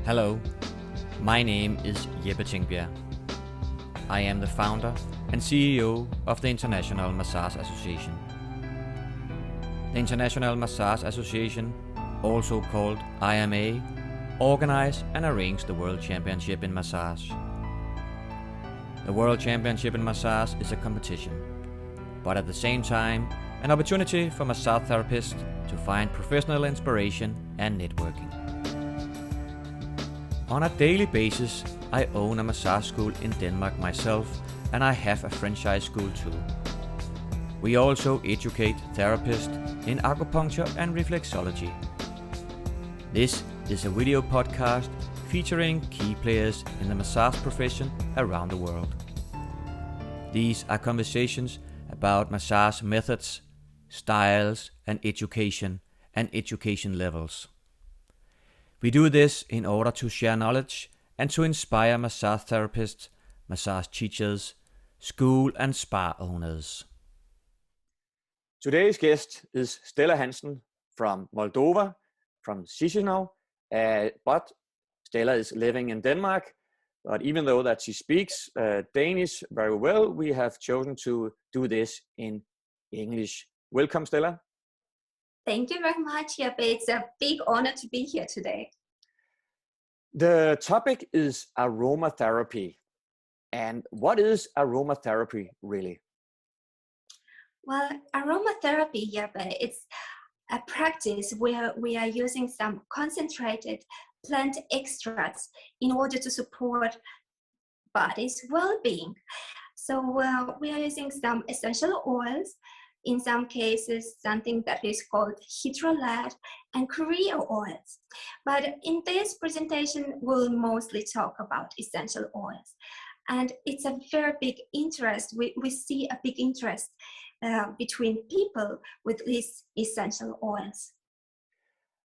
Hello, my name is Jeppe Tingbjerg. I am the founder and CEO of the International Massage Association. The International Massage Association, also called IMA, organize and arrange the World Championship in Massage. The World Championship in Massage is a competition, but at the same time, an opportunity for massage therapists to find professional inspiration and networking. On a daily basis, I own a massage school in Denmark myself, and I have a franchise school too. We also educate therapists in acupuncture and reflexology. This is a video podcast featuring key players in the massage profession around the world. These are conversations about massage methods, styles, and education levels. We do this in order to share knowledge and to inspire massage therapists, massage teachers, school and spa owners. Today's guest is Stela Hansen from Moldova, from Chisinau, but Stela is living in Denmark. But even though that she speaks Danish very well, we have chosen to do this in English. Welcome, Stela. Thank you very much, Jeppe. It's a big honor to be here today. The topic is aromatherapy. And what is aromatherapy really? Well, aromatherapy, Jeppe, it's a practice where we are using some concentrated plant extracts in order to support body's well-being. So we are using some essential oils, in some cases something that is called hydrolat and Korea oils. But in this presentation, we'll mostly talk about essential oils. And it's a very big interest. We see a big interest between people with these essential oils.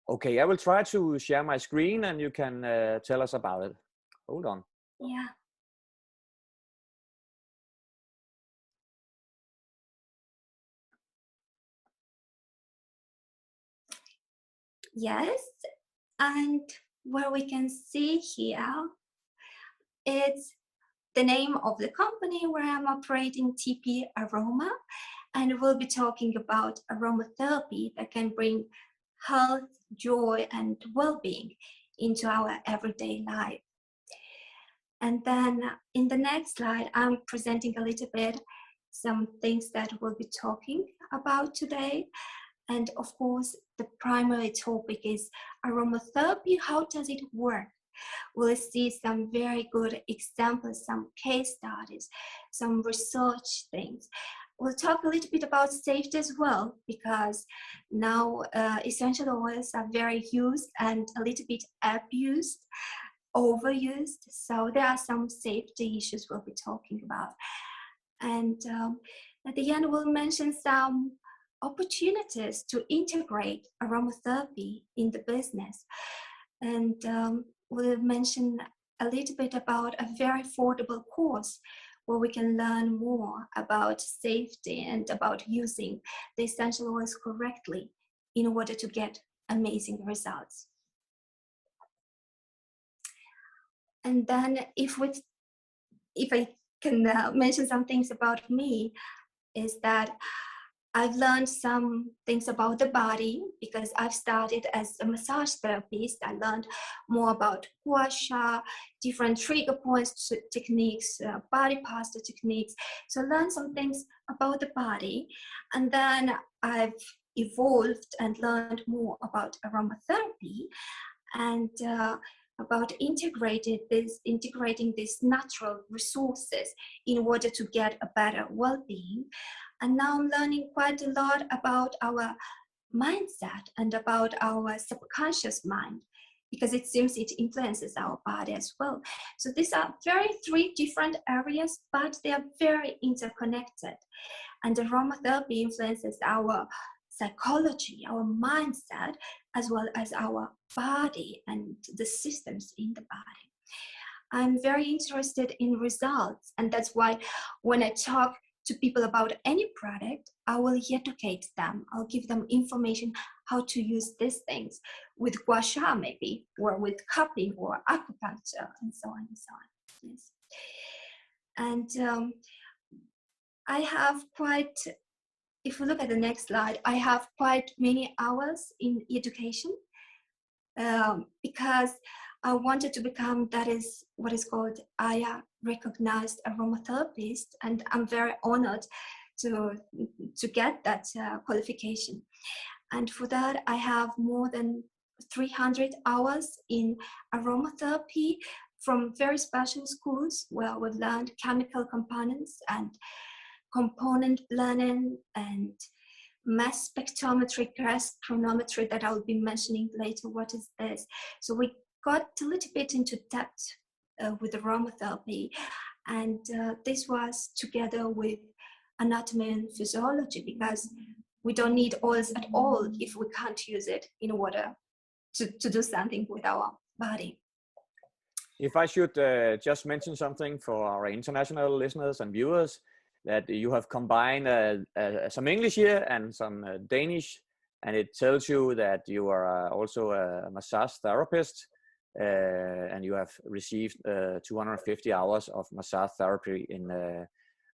Okay, I will try to share my screen and you can tell us about it. Hold on. Yeah. Yes, and what we can see here, it's the name of the company where I'm operating, TP Aroma, and we'll be talking about aromatherapy that can bring health, joy, and well-being into our everyday life. And then in the next slide, I'm presenting a little bit some things that we'll be talking about today. And of course, the primary topic is aromatherapy. How does it work? We'll see some very good examples, some case studies, some research things. We'll talk a little bit about safety as well, because now essential oils are very used and a little bit abused, overused. So there are some safety issues we'll be talking about. And at the end, we'll mention some opportunities to integrate aromatherapy in the business. And we'll mention a little bit about a very affordable course where we can learn more about safety and about using the essential oils correctly in order to get amazing results. And then if I can mention some things about me, is that I've learned some things about the body because I've started as a massage therapist. I learned more about gua sha, different trigger points, techniques, body posture techniques. So I learned some things about the body. And then I've evolved and learned more about aromatherapy and about integrating these natural resources in order to get a better well-being. And now I'm learning quite a lot about our mindset and about our subconscious mind, because it seems it influences our body as well. So these are three different areas, but they are very interconnected. And aromatherapy influences our psychology, our mindset, as well as our body and the systems in the body. I'm very interested in results, and that's why when I talk to people about any product, I will educate them. I'll give them information how to use these things with gua sha maybe, or with cupping or acupuncture and so on and so on. Yes. And I have quite, if we look at the next slide, I have quite many hours in education because I wanted to become, that is what is called IMA recognized aromatherapist, and I'm very honored to get that qualification. And for that, I have more than 300 hours in aromatherapy from very special schools where we've learned chemical components and component blending and mass spectrometry, gas chronometry that I'll be mentioning later. What is this? So we got a little bit into depth with aromatherapy, and this was together with anatomy and physiology, because we don't need oils at all if we can't use it in order to do something with our body. If I should just mention something for our international listeners and viewers, that you have combined some English here and some Danish, and it tells you that you are also a massage therapist, and you have received 250 hours of massage therapy in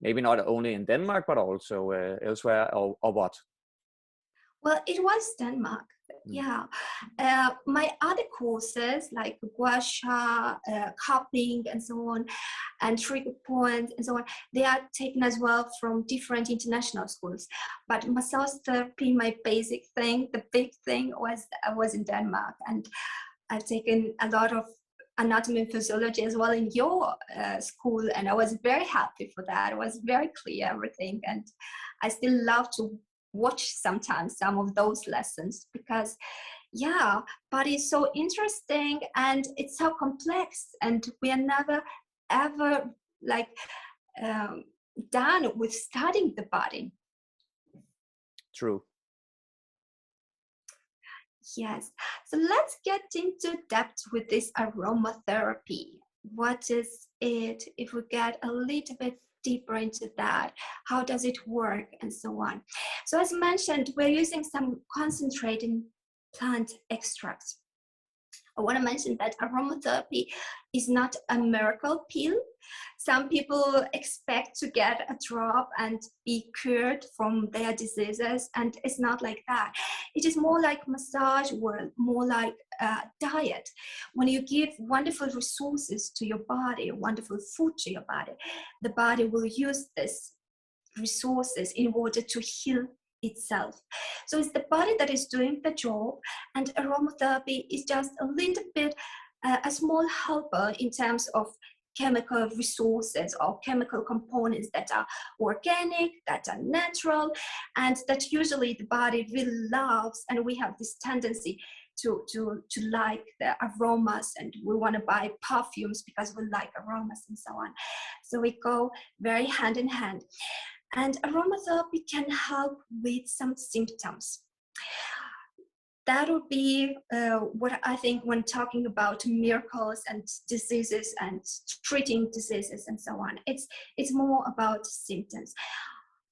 maybe not only in Denmark, but also elsewhere, or what? Well, it was Denmark. Yeah. My other courses like gua sha, cupping and so on, and trigger points and so on, they are taken as well from different international schools. But massage therapy, my basic thing, the big thing was in Denmark. And I've taken a lot of anatomy and physiology as well in your school, and I was very happy for that. It was very clear, everything. And I still love to watch sometimes some of those lessons, because body is so interesting and it's so complex, and we are never ever done with studying the body. True. Yes, so let's get into depth with this aromatherapy. What is it? If we get a little bit deeper into that, how does it work and so on. So as mentioned, we're using some concentrated plant extracts. I want to mention that aromatherapy is not a miracle pill. Some people expect to get a drop and be cured from their diseases, and it's not like that. It is more like massage, or more like diet. When you give wonderful resources to your body, wonderful food to your body, the body will use these resources in order to heal itself. So it's the body that is doing the job, and aromatherapy is just a little bit a small helper in terms of chemical resources or chemical components that are organic, that are natural, and that usually the body really loves. And we have this tendency to like the aromas, and we want to buy perfumes because we like aromas and so on. So we go very hand in hand. And aromatherapy can help with some symptoms. That would be what I think when talking about miracles and diseases and treating diseases and so on. It's more about symptoms.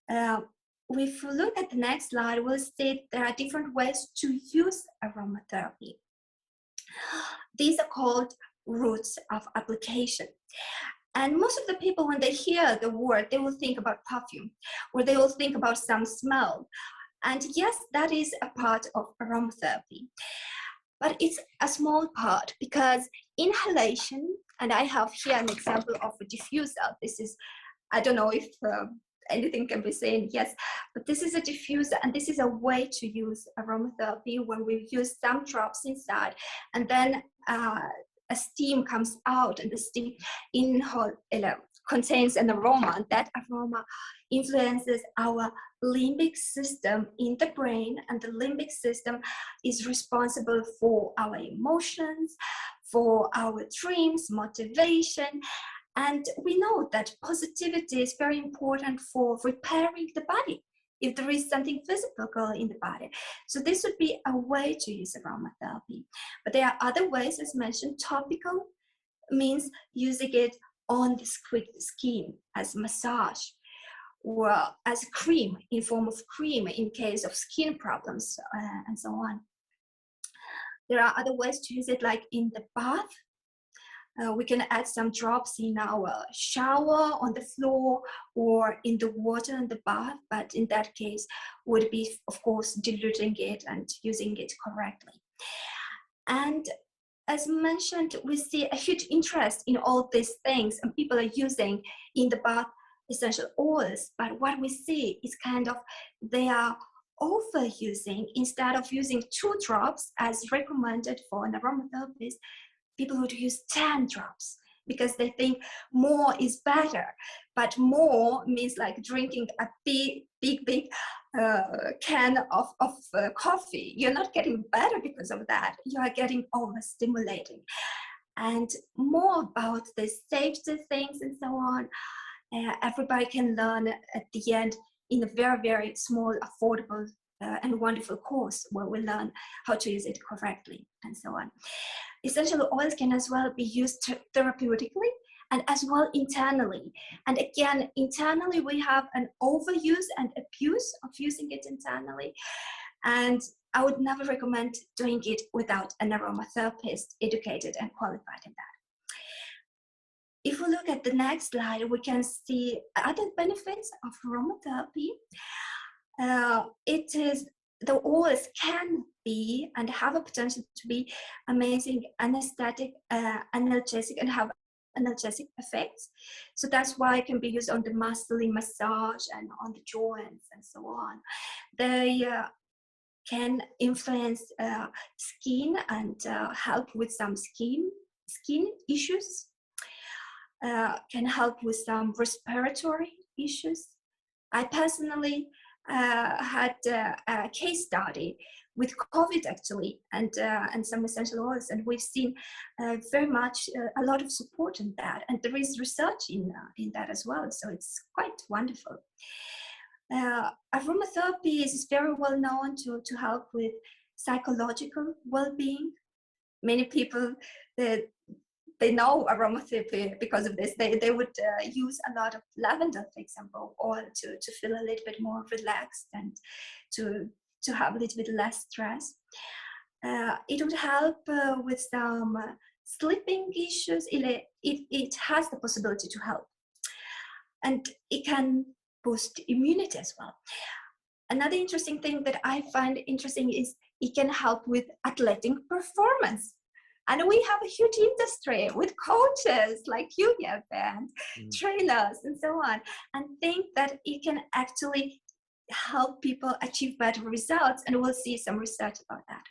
If we look at the next slide, we'll see there are different ways to use aromatherapy. These are called routes of application. And most of the people, when they hear the word, they will think about perfume, or they will think about some smell. And yes, that is a part of aromatherapy. But it's a small part, because inhalation, and I have here an example of a diffuser. This is, I don't know if anything can be said, yes, but this is a diffuser, and this is a way to use aromatherapy when we use some drops inside, and then a steam comes out, and the steam contains an aroma, and that aroma influences our limbic system in the brain, and the limbic system is responsible for our emotions, for our dreams, motivation. And we know that positivity is very important for repairing the body if there is something physical in the body. So this would be a way to use aromatherapy. But there are other ways, as mentioned. Topical means using it on the skin as massage. or as a cream, in form of cream in case of skin problems, and so on. There are other ways to use it, like in the bath. We can add some drops in our shower on the floor or in the water in the bath, but in that case would be, of course, diluting it and using it correctly. And as mentioned, we see a huge interest in all these things, and people are using in the bath essential oils, but what we see is kind of they are overusing. Instead of using 2 drops as recommended for an aromatherapist, people would use 10 drops because they think more is better. But more means like drinking a big can of coffee. You're not getting better because of that. You are getting overstimulating. And more about the safety things and so on, everybody can learn at the end in a very, very small, affordable and wonderful course where we learn how to use it correctly and so on. Essential oils can as well be used therapeutically and as well internally. And again, internally we have an overuse and abuse of using it internally. And I would never recommend doing it without an aromatherapist educated and qualified in that. If we look at the next slide, we can see other benefits of aromatherapy. It is the oils can be and have a potential to be amazing anesthetic, analgesic, and have analgesic effects. So that's why it can be used on the muscling massage and on the joints and so on. They can influence skin and help with some skin issues. Can help with some respiratory issues. I personally had a case study with COVID actually, and some essential oils, and we've seen very much a lot of support in that, and there is research in that as well, so it's quite wonderful. Aromatherapy is very well known to help with psychological well-being. Many people they know aromatherapy because of this. They would use a lot of lavender, for example, oil to feel a little bit more relaxed and to have a little bit less stress. It would help with some sleeping issues. It has the possibility to help. And it can boost immunity as well. Another interesting thing that I find interesting is it can help with athletic performance. And we have a huge industry with coaches like you, Jeppe, and trainers and so on, and think that it can actually help people achieve better results. And we'll see some research about that.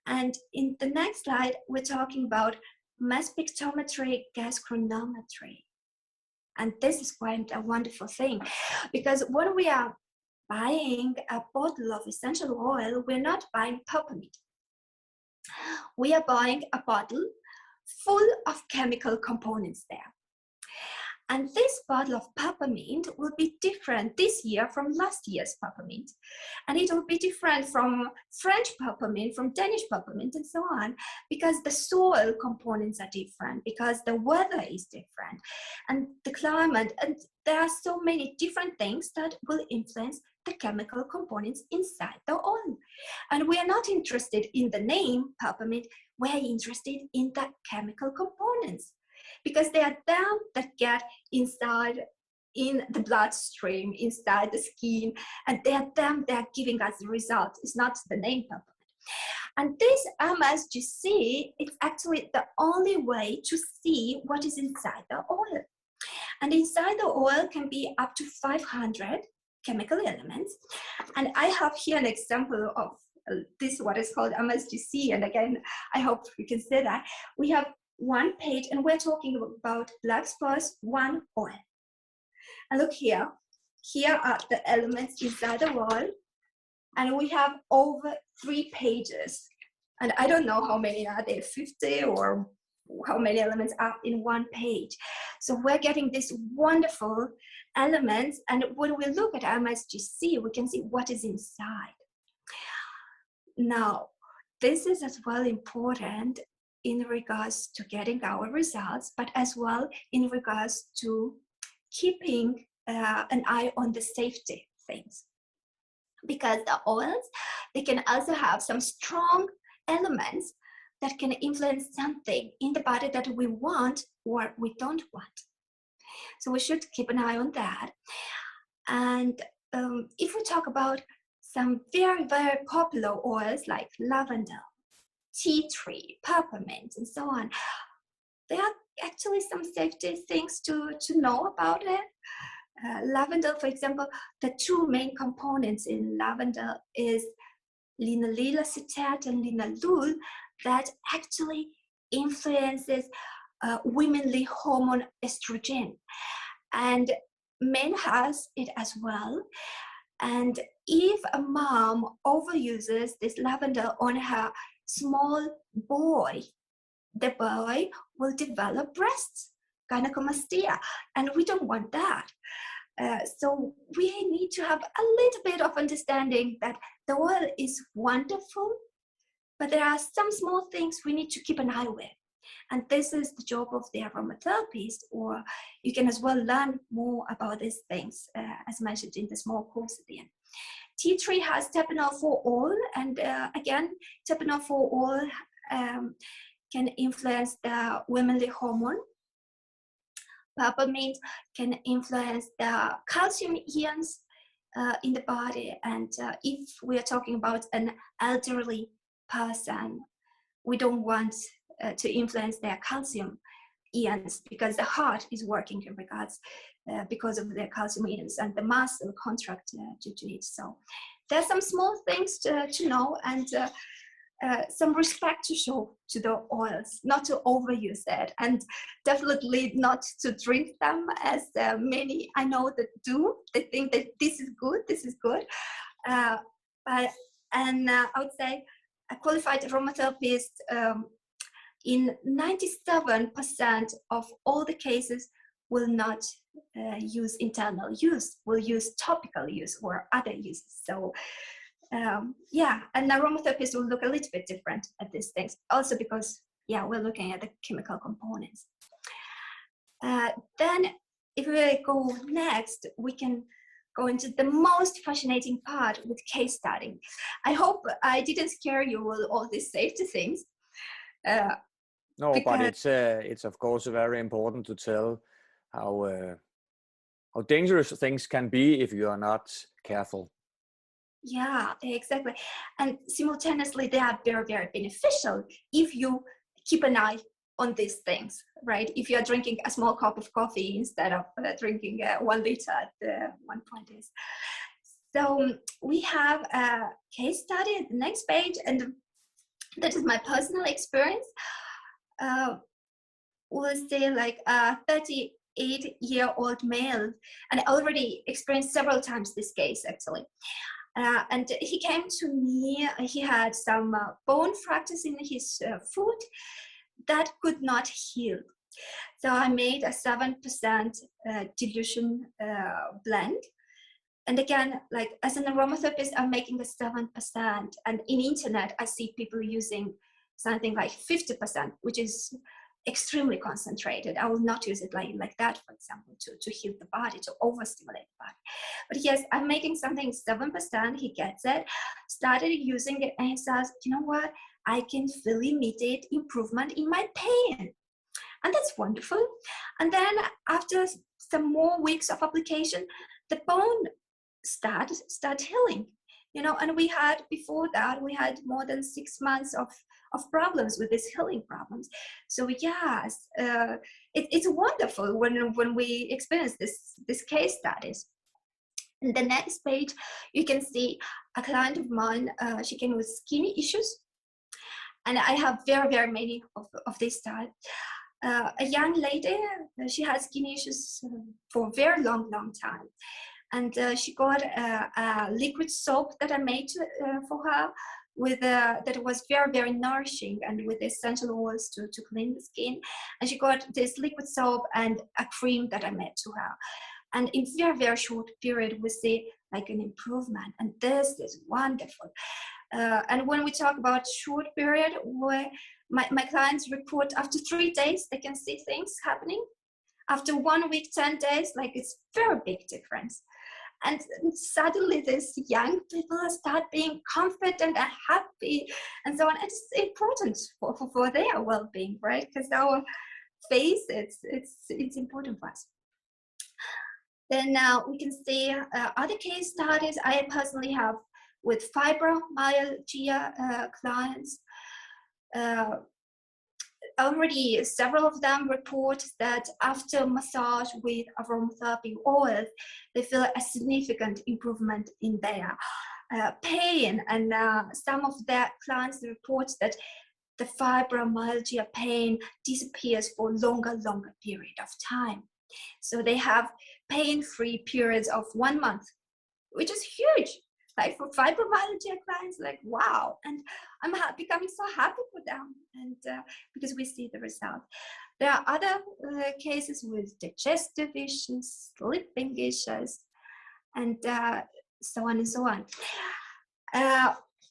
And in the next slide, we're talking about mass spectrometry gas chronometry. And this is quite a wonderful thing, because when we are buying a bottle of essential oil, we're not buying peppermint. We are buying a bottle full of chemical components there. And this bottle of peppermint will be different this year from last year's peppermint. And it will be different from French peppermint, from Danish peppermint, and so on, because the soil components are different, because the weather is different, and the climate, and there are so many different things that will influence the chemical components inside the oil. And we are not interested in the name peppermint, we are interested in the chemical components, because they are them that get inside in the bloodstream, inside the skin, and they are them that are giving us the result. It's not the name peppermint. And this MSGC is actually the only way to see what is inside the oil. And inside the oil can be up to 500 chemical elements. And I have here an example of this, what is called MSGC. And again, I hope we can say that. We have one page, and we're talking about black spruce 1 oil. And look here. Here are the elements inside the oil. And we have over 3 pages. And I don't know how many are there, 50 or how many elements are in 1 page. So we're getting these wonderful elements, and when we look at MSGC, we can see what is inside. Now, this is as well important in regards to getting our results, but as well in regards to keeping an eye on the safety things, because the oils, they can also have some strong elements that can influence something in the body that we want or we don't want. So we should keep an eye on that. And if we talk about some very, very popular oils like lavender, tea tree, peppermint, and so on, there are actually some safety things to know about it. Lavender, for example, the two main components in lavender is linalool acetate and linalool that actually influences womanly hormone estrogen, and men has it as well. And if a mom overuses this lavender on her small boy, the boy will develop breasts, gynecomastia, and we don't want that. So we need to have a little bit of understanding that the oil is wonderful, but there are some small things we need to keep an eye with. And this is the job of the aromatherapist, or you can as well learn more about these things, as mentioned in the small course at the end. Tea tree has terpenol for all, and again, terpenol for all can influence the womanly hormone. Peppermint can influence the calcium ions in the body, and if we are talking about an elderly person, we don't want to influence their calcium ions, because the heart is working in regards because of their calcium ions, and the muscle contract due to it. So there's some small things to know, and some respect to show to the oils, not to overuse it, and definitely not to drink them, as many I know that do. They think that this is good. I would say a qualified aromatherapist in 97% of all the cases will not use internal use, will use topical use or other uses. So an aromatherapist will look a little bit different at these things, also because we're looking at the chemical components. Then if we go next, we can go into the most fascinating part with case study. I hope I didn't scare you with all these safety things. No, but it's of course very important to tell how dangerous things can be if you are not careful. Yeah, exactly. And simultaneously, they are very, very beneficial if you keep an eye on these things, right? If you are drinking a small cup of coffee instead of drinking 1 liter at one point is. So we have a case study at the next page, and that is my personal experience. We'll say like a 38-year-old male, and I already experienced several times this case actually. And he came to me, he had some bone fractures in his foot that could not heal. So I made a 7% dilution blend. And again, like as an aromatherapist, I'm making a 7%. And in internet, I see people using something like 50%, which is extremely concentrated. I will not use it like that, for example, to heal the body, to overstimulate the body. But yes, I'm making something 7%. He gets it, started using it, and he says, you know what? I can feel immediate improvement in my pain. And that's wonderful. And then after some more weeks of application, the bone start healing. And we had, before that, we had more than 6 months of problems with these healing problems. So yes, it's wonderful when we experience this case studies. In the next page, you can see a client of mine, she came with skin issues. And I have very, very many of this type. A young lady, she had skin issues for a very long time. And she got a liquid soap that I made for her with that was very, very nourishing, and with essential oils to clean the skin. And she got this liquid soap and a cream that I made to her. And in very, very short period, we see like an improvement. And this is wonderful. And when we talk about short period, where my clients report after 3 days, they can see things happening. After 1 week, 10 days, like it's very big difference. And suddenly these young people start being confident and happy and so on. And it's important for their well-being, right? Because our face, it's important for us. Then we can see other case studies I personally have with fibromyalgia clients. Already several of them report that after massage with aromatherapy oils, they feel a significant improvement in their pain. And some of their clients report that the fibromyalgia pain disappears for longer period of time. So they have pain-free periods of 1 month, which is huge. Like for fibromyalgia clients, like wow, and I'm becoming so happy for them, and because we see the result. There are other cases with digestive issues, sleeping issues, and so on and so on.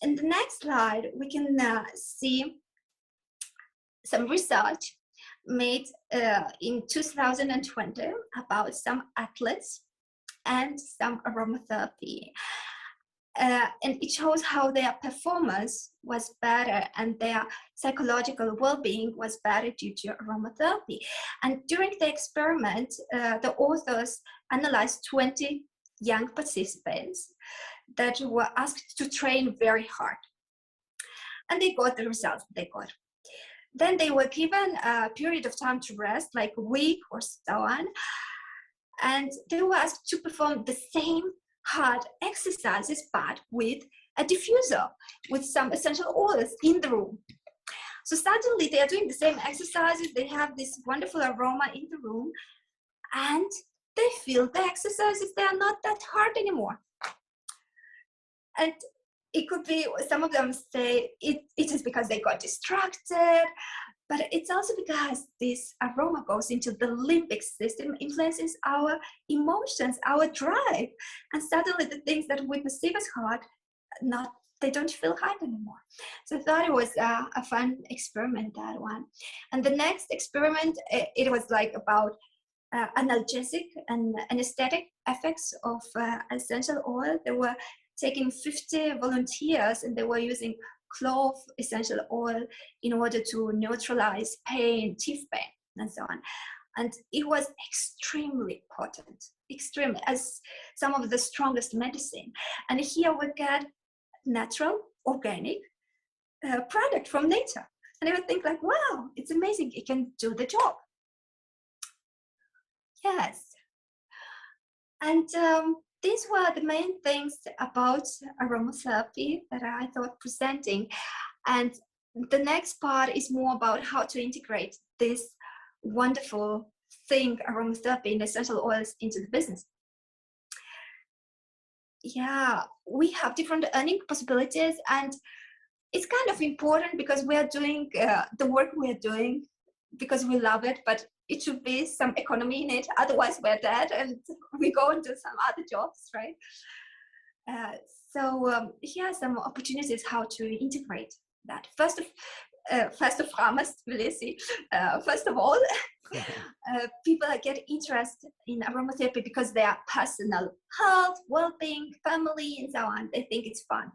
In the next slide, we can see some research made in 2020 about some athletes and some aromatherapy. And it shows how their performance was better and their psychological well-being was better due to aromatherapy. And during the experiment, the authors analyzed 20 young participants that were asked to train very hard. And they got the results they got. Then they were given a period of time to rest, like a week or so on. And they were asked to perform the same hard exercises, but with a diffuser, with some essential oils in the room. So suddenly they are doing the same exercises, they have this wonderful aroma in the room, and they feel the exercises, they are not that hard anymore. And it could be, some of them say it is because they got distracted, but it's also because this aroma goes into the limbic system, influences our emotions, our drive, and suddenly the things that we perceive as hard, they don't feel hard anymore. So I thought it was a fun experiment, that one. And the next experiment, it was like about analgesic and anesthetic effects of essential oil. They were taking 50 volunteers and they were using clove essential oil in order to neutralize pain, teeth pain, and so on. And it was extremely potent, extremely, as some of the strongest medicine. And here we get natural, organic product from nature. And I would think like, wow, it's amazing, it can do the job. Yes. And these were the main things about aromatherapy that I thought presenting. And the next part is more about how to integrate this wonderful thing, aromatherapy and essential oils, into the business. Yeah, we have different earning possibilities, and it's kind of important because we are doing the work we are doing because we love it, but it should be some economy in it, otherwise we're dead and we go and do some other jobs, right? So here are some opportunities how to integrate that. First of all, people get interested in aromatherapy because they are personal health, well-being, family, and so on. They think it's fun.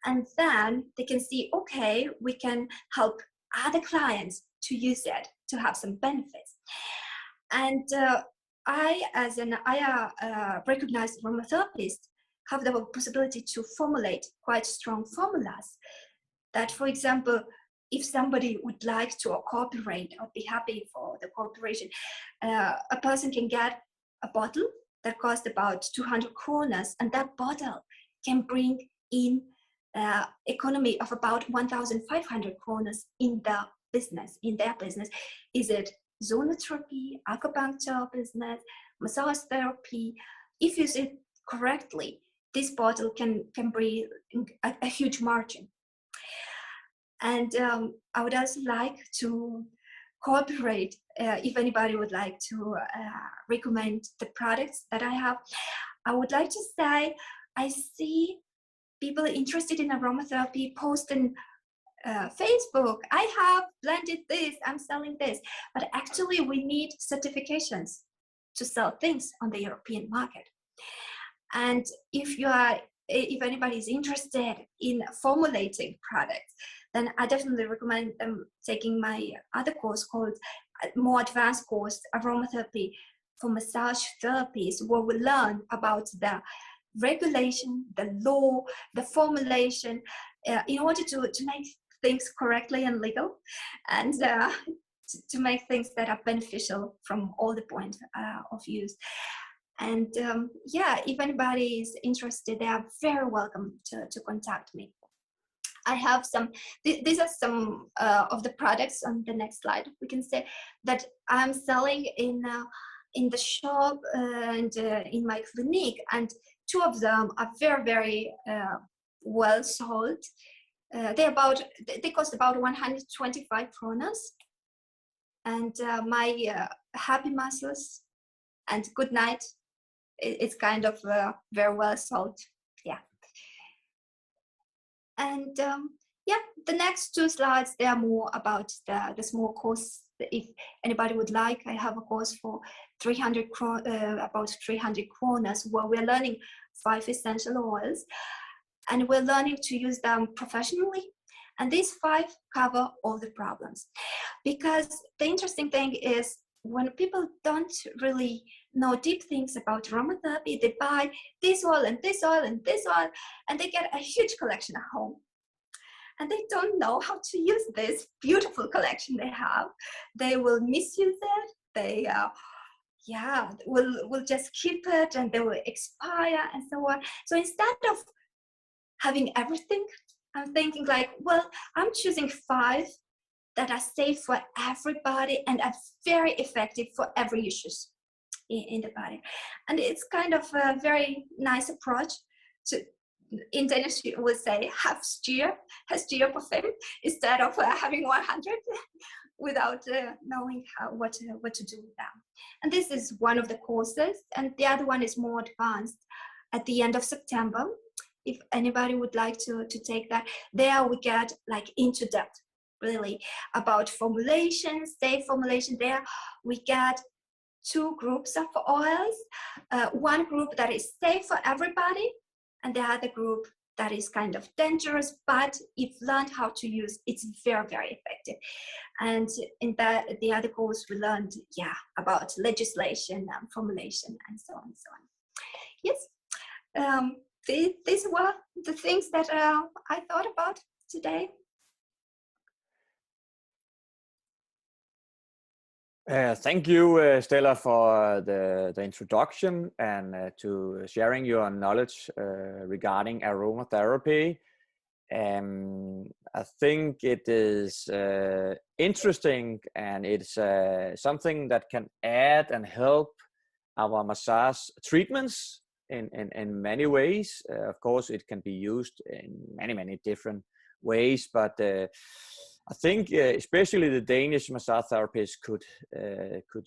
And then they can see, okay, we can help other clients to use it, to have some benefits. And I, as an recognized aromatherapist, have the possibility to formulate quite strong formulas that, for example, if somebody would like to cooperate, I'd be happy for the cooperation. A person can get a bottle that costs about 200 kronas, and that bottle can bring in economy of about 1,500 kronas in their business. Is it zonotherapy, acupuncture business, massage therapy? If you use it correctly, this bottle can bring a huge margin. And I would also like to cooperate if anybody would like to recommend the products that I have. I would like to say I see people interested in aromatherapy posting Facebook, I have blended this, I'm selling this. But actually, we need certifications to sell things on the European market. And if anybody is interested in formulating products, then I definitely recommend them taking my other course called more advanced course, Aromatherapy for Massage Therapies, where we learn about the regulation, the law, the formulation, in order to make things correctly and legal, and to make things that are beneficial from all the points of use. And if anybody is interested, they are very welcome to contact me. I have some, these are some of the products on the next slide. We can say that I'm selling in the shop and in my clinic, and two of them are very, very well sold. They cost about 125 kronas. And my Happy Muscles and Good Night, it's kind of very well sold. Yeah. And the next two slides, they are more about the small course. If anybody would like, I have a course for about 300 kronas, where we're learning 5 essential oils, and we're learning to use them professionally. And these 5 cover all the problems. Because the interesting thing is, when people don't really know deep things about aromatherapy, they buy this oil and this oil and this oil, and they get a huge collection at home. And they don't know how to use this beautiful collection they have. They will misuse it. They will just keep it, and they will expire and so on. So instead of having everything, I'm thinking like, well, I'm choosing 5 that are safe for everybody and are very effective for every issues in the body. And it's kind of a very nice approach to, in Danish we would say, have styr på 5, instead of having 100 without knowing what to do with them. And this is one of the courses, and the other one is more advanced at the end of September. If anybody would like to take that, there we get like into depth really about formulation, safe formulation. There we get 2 groups of oils, one group that is safe for everybody, and the other group that is kind of dangerous, but if learned how to use, it's very, very effective. And in the other course, we learned about legislation and formulation and so on and so on. Yes, these were the things that I thought about today. Thank you, Stella, for the introduction and to sharing your knowledge regarding aromatherapy. I think it is interesting, and it's something that can add and help our massage treatments in many ways. Of course, it can be used in many different ways, but I think especially the Danish massage therapists could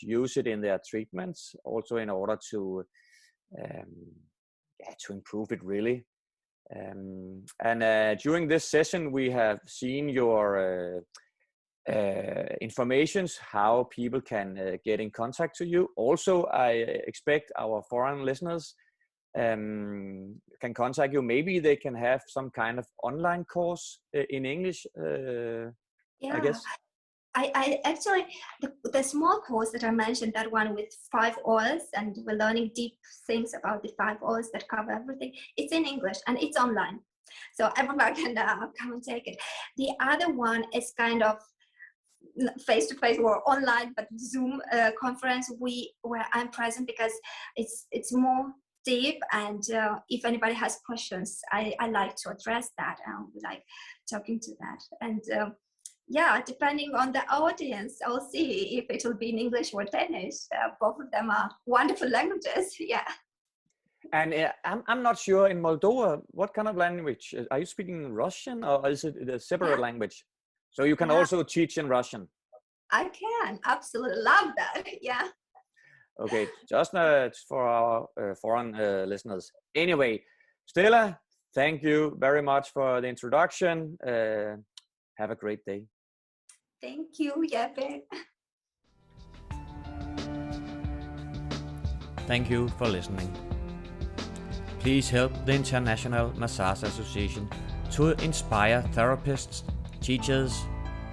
use it in their treatments, also in order to improve it really. And during this session, we have seen your informations, how people can get in contact to you. Also, I expect our foreign listeners can contact you. Maybe they can have some kind of online course in English. I guess. I actually, the small course that I mentioned, that one with 5 oils, and we're learning deep things about the 5 oils that cover everything, it's in English and it's online, so everybody can come and take it. The other one is kind of face-to-face or online, but Zoom conference where I'm present, because it's more deep, and if anybody has questions, I like to address that, and we like talking to that. And depending on the audience, I'll see if it will be in English or Danish. Both of them are wonderful languages. Yeah. And I'm not sure, in Moldova, what kind of language? Are you speaking Russian, or is it a separate language? So you can also teach in Russian? I can, absolutely love that. Yeah. Okay, just for our foreign listeners. Anyway, Stella, thank you very much for the introduction. Have a great day. Thank you, Jeppe. Thank you for listening. Please help the International Massage Association to inspire therapists, teachers,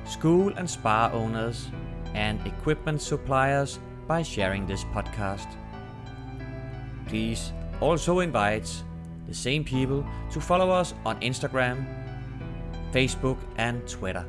school and spa owners, and equipment suppliers by sharing this podcast. Please also invite the same people to follow us on Instagram, Facebook, and Twitter.